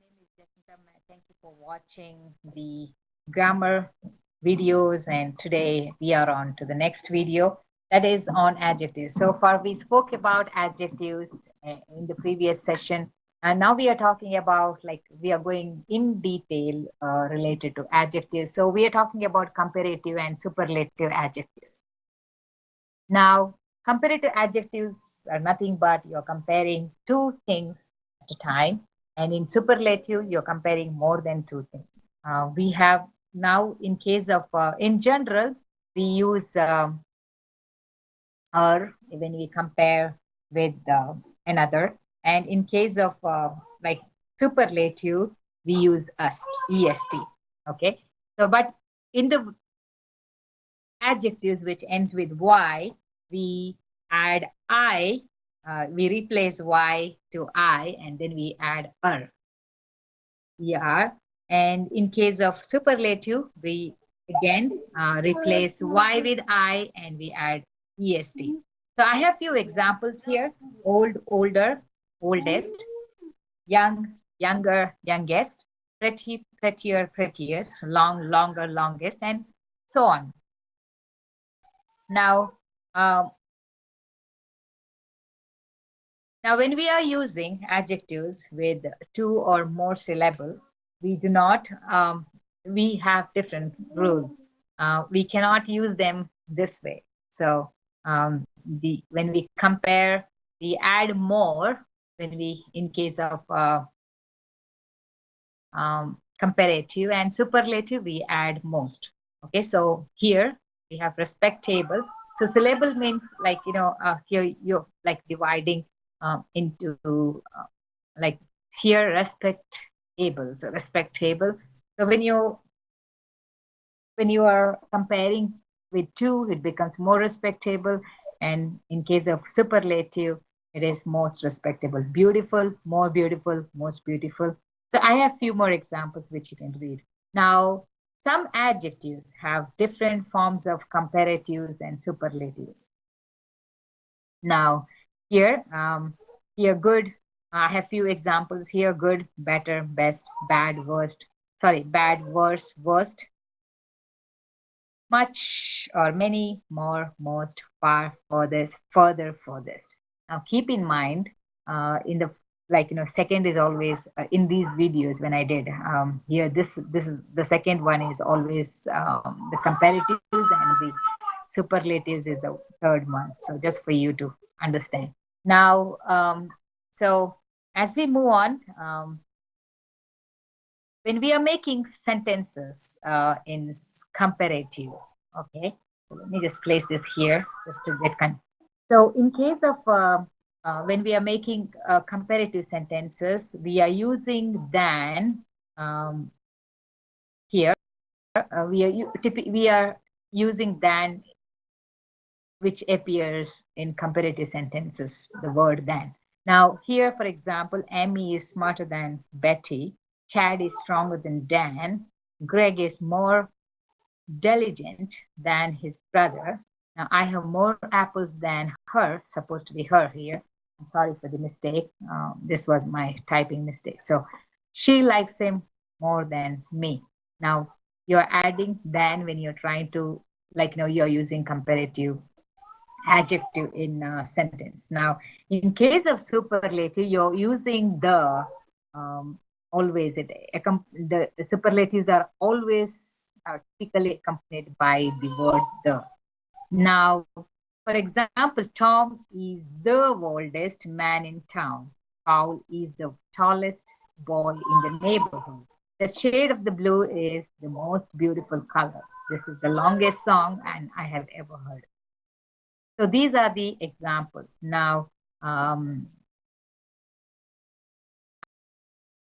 name is Jessica. Thank you for watching the grammar videos. And today we are on to the next video that is on adjectives. So far we spoke about adjectives in the previous session. And now we are talking about we are going in detail related to adjectives. So we are talking about comparative and superlative adjectives. Now, comparative adjectives are nothing but you're comparing two things at a time. And in superlative, you're comparing more than two things. We have now, in case of, in general, we use or when we compare with another. And in case of like superlative, we use us, est. Okay. So, but in the adjectives which ends with y, we add I, we replace y to I, and then we add er. And in case of superlative, we again replace y with I, and we add est. So I have few examples here: old, older, oldest; young, younger, youngest; pretty, prettier, prettiest; long, longer, longest, and so on. Now, when we are using adjectives with two or more syllables, we do not, we have different rules. We cannot use them this way. So when we compare, we add more. When we, in case of comparative and superlative, we add most. Okay, so here we have respectable. So syllable means here you're like dividing into like here respectable. So respectable. So when you are comparing with two, it becomes more respectable, and in case of superlative, it is most respectable. Beautiful, more beautiful, most beautiful. So I have few more examples which you can read. Now, some adjectives have different forms of comparatives and superlatives. Now, here good. I have few examples here: good, better, best, bad, worst. Sorry, bad, worse, worst. Much or many, more, most, far, furthest, further, furthest. Now, keep in mind, in the second is always in these videos when I did here. This is the second one is always the comparatives, and the superlatives is the third one. So just for you to understand. Now, so as we move on, when we are making sentences in comparative, okay, so let me just place this here just to get so in case of when we are making comparative sentences, we are using than here. We are using than, which appears in comparative sentences, the word than. Now here, for example, Amy is smarter than Betty. Chad is stronger than Dan. Greg is more diligent than his brother. Now, I have more apples than her, supposed to be her here. I'm sorry for the mistake. This was my typing mistake. So she likes him more than me. Now, you're adding than when you're trying to, you're using comparative adjective in a sentence. Now, in case of superlative, you're using the always. The superlatives are always typically accompanied by the word the. Now, for example, Tom is the oldest man in town. Paul is the tallest boy in the neighborhood. The shade of the blue is the most beautiful color. This is the longest song and I have ever heard. So these are the examples. Now, I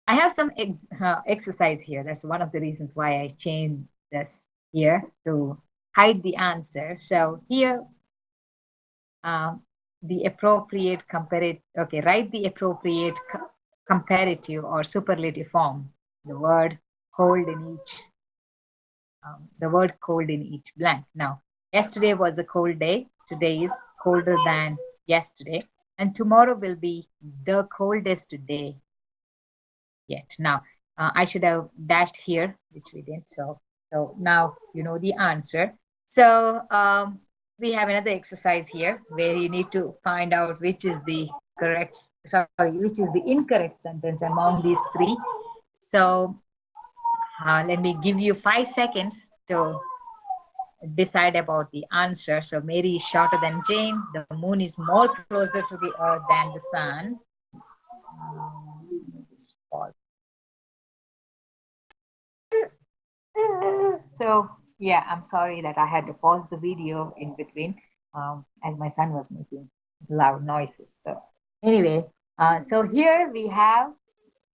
have some exercise here. That's one of the reasons why I changed this here to hide the answer. So here, the appropriate comparative, okay, write the appropriate comparative or superlative form. The word cold in each blank. Now, yesterday was a cold day. Today is colder than yesterday. And tomorrow will be the coldest day yet. Now, I should have dashed here, which we didn't. So now you know the answer. So we have another exercise here where you need to find out which is the correct, sorry, which is the incorrect sentence among these three. So let me give you 5 seconds to decide about the answer. So Mary is shorter than Jane. The moon is more closer to the earth than the sun. Just pause. So yeah, I'm sorry that I had to pause the video in between as my son was making loud noises. So anyway, so here we have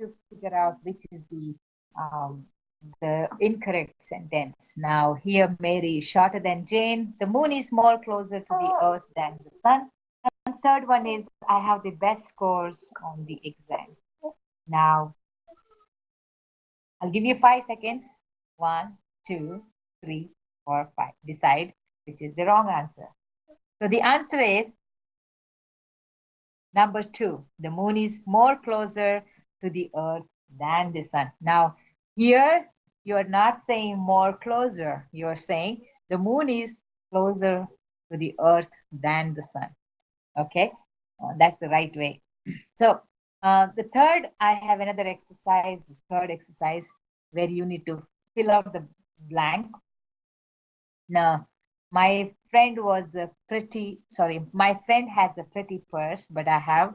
to figure out which is the incorrect sentence. Now here Mary is shorter than Jane. The moon is more closer to the earth than the sun. And third one is I have the best scores on the exam. Now I'll give you 5 seconds. 1, 2, 3, 4, 5. Decide which is the wrong answer. So the answer is number 2. The moon is more closer to the earth than the sun. Now, here you're not saying more closer. You're saying the moon is closer to the earth than the sun. Okay, that's the right way. So the third, I have another exercise, the third exercise where you need to fill out the blank. Now, my friend was a pretty, sorry, my friend has a pretty purse, but I have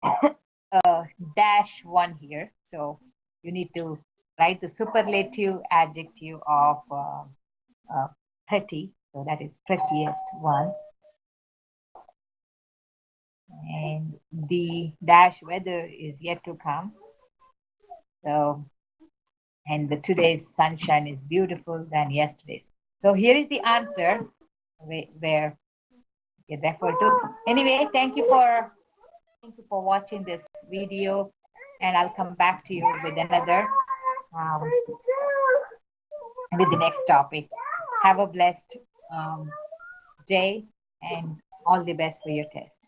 a dash one here. So you need to write the superlative adjective of pretty. So that is prettiest one. And the dash weather is yet to come. So, and the today's sunshine is beautiful than yesterday's. So here is the answer where get referred to. Anyway, thank you for watching this video, and I'll come back to you with another with the next topic. Have a blessed day and all the best for your test.